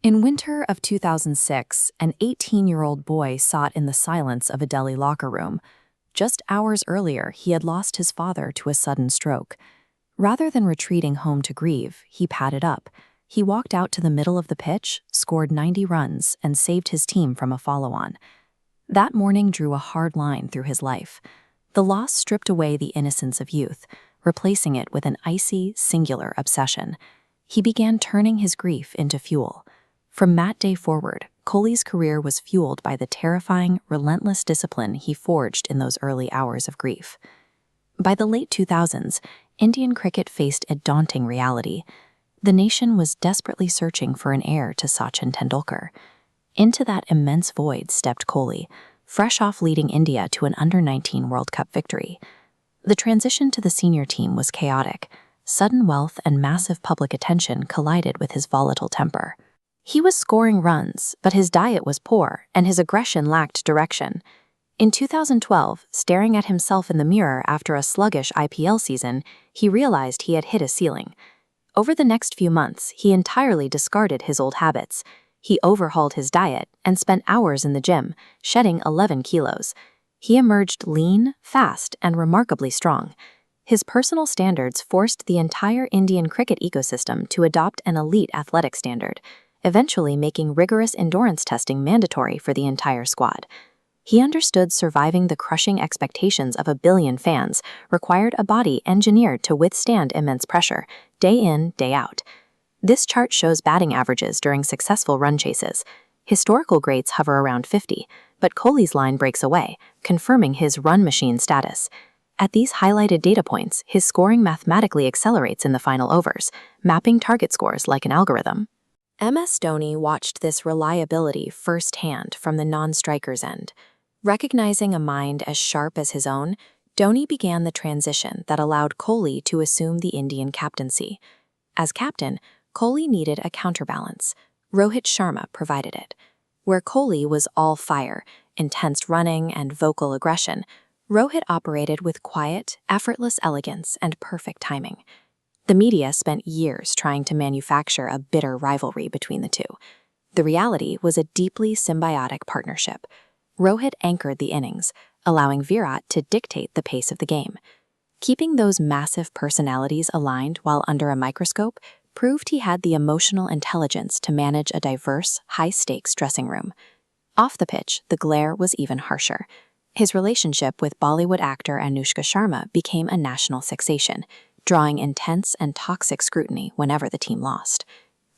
In winter of 2006, an 18-year-old boy sat in the silence of a Delhi locker room. Just hours earlier, he had lost his father to a sudden stroke. Rather than retreating home to grieve, he padded up. He walked out to the middle of the pitch, scored 90 runs, and saved his team from a follow-on. That morning drew a hard line through his life. The loss stripped away the innocence of youth, replacing it with an icy, singular obsession. He began turning his grief into fuel. From that day forward, Kohli's career was fueled by the terrifying, relentless discipline he forged in those early hours of grief. By the late 2000s, Indian cricket faced a daunting reality. The nation was desperately searching for an heir to Sachin Tendulkar. Into that immense void stepped Kohli, fresh off leading India to an under-19 World Cup victory. The transition to the senior team was chaotic. Sudden wealth and massive public attention collided with his volatile temper. He was scoring runs, but his diet was poor, and his aggression lacked direction. In 2012, staring at himself in the mirror after a sluggish IPL season, he realized he had hit a ceiling. Over the next few months, he entirely discarded his old habits. He overhauled his diet and spent hours in the gym, shedding 11 kilos. He emerged lean, fast, and remarkably strong. His personal standards forced the entire Indian cricket ecosystem to adopt an elite athletic standard, eventually making rigorous endurance testing mandatory for the entire squad. He understood surviving the crushing expectations of 1 billion fans required a body engineered to withstand immense pressure, day in, day out. This chart shows batting averages during successful run chases. Historical greats hover around 50, but Kohli's line breaks away, confirming his run machine status. At these highlighted data points, his scoring mathematically accelerates in the final overs, mapping target scores like an algorithm. MS Dhoni watched this reliability firsthand from the non-striker's end. Recognizing a mind as sharp as his own, Dhoni began the transition that allowed Kohli to assume the Indian captaincy. As captain, Kohli needed a counterbalance. Rohit Sharma provided it. Where Kohli was all fire, intense running, and vocal aggression, Rohit operated with quiet, effortless elegance and perfect timing. The media spent years trying to manufacture a bitter rivalry between the two. The reality was a deeply symbiotic partnership. Rohit anchored the innings, allowing Virat to dictate the pace of the game. Keeping those massive personalities aligned while under a microscope proved he had the emotional intelligence to manage a diverse, high-stakes dressing room. Off the pitch, the glare was even harsher. His relationship with Bollywood actor Anushka Sharma became a national sensation, drawing intense and toxic scrutiny whenever the team lost.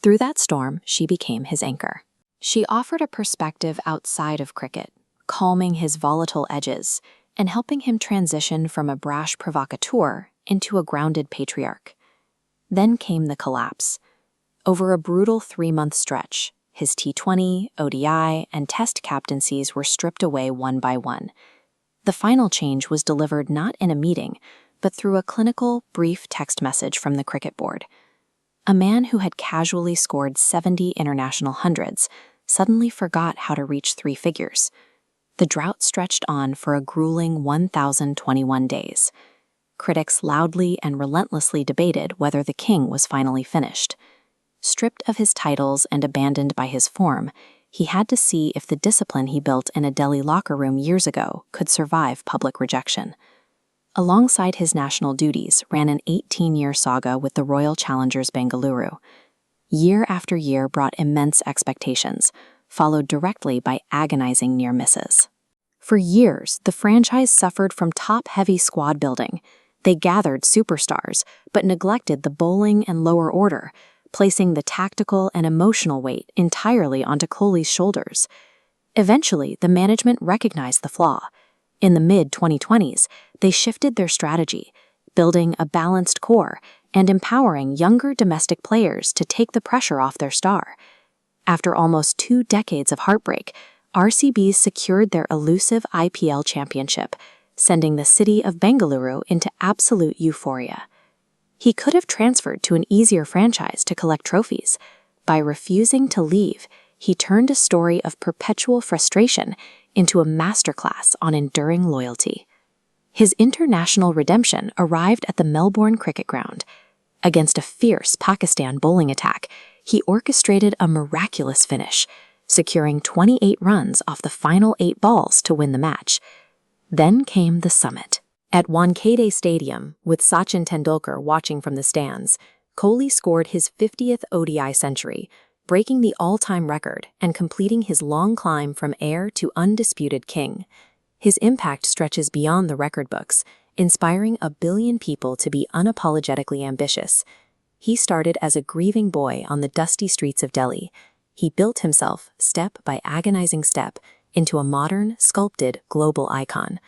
Through that storm, she became his anchor. She offered a perspective outside of cricket, calming his volatile edges and helping him transition from a brash provocateur into a grounded patriarch. Then came the collapse. Over a brutal 3-month stretch, his T20, ODI, and Test captaincies were stripped away one by one. The final change was delivered not in a meeting, but through a clinical, brief text message from the cricket board. A man who had casually scored 70 international hundreds suddenly forgot how to reach 3 figures. The drought stretched on for a grueling 1,021 days. Critics loudly and relentlessly debated whether the king was finally finished. Stripped of his titles and abandoned by his form, he had to see if the discipline he built in a Delhi locker room years ago could survive public rejection. Alongside his national duties ran an 18-year saga with the Royal Challengers Bengaluru. Year after year brought immense expectations, followed directly by agonizing near misses. For years, the franchise suffered from top-heavy squad building. They gathered superstars, but neglected the bowling and lower order, placing the tactical and emotional weight entirely onto Kohli's shoulders. Eventually, the management recognized the flaw. In the mid-2020s, they shifted their strategy, building a balanced core and empowering younger domestic players to take the pressure off their star. After almost 2 decades of heartbreak, RCB secured their elusive IPL championship, sending the city of Bengaluru into absolute euphoria. He could have transferred to an easier franchise to collect trophies. By refusing to leave, he turned a story of perpetual frustration into a masterclass on enduring loyalty. His international redemption arrived at the Melbourne Cricket Ground. Against a fierce Pakistan bowling attack, He orchestrated a miraculous finish, securing 28 runs off the final 8 balls to win the match. Then came the summit. At Wankhede Stadium, with Sachin Tendulkar watching from the stands, Kohli scored his 50th ODI century, breaking the all-time record and completing his long climb from heir to undisputed king. His impact stretches beyond the record books, inspiring 1 billion people to be unapologetically ambitious. He started as a grieving boy on the dusty streets of Delhi. He built himself, step by agonizing step, into a modern, sculpted, global icon.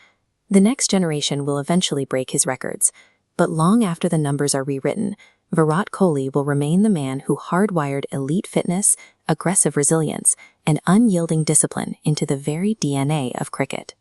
The next generation will eventually break his records, but long after the numbers are rewritten, Virat Kohli will remain the man who hardwired elite fitness, aggressive resilience, and unyielding discipline into the very DNA of cricket.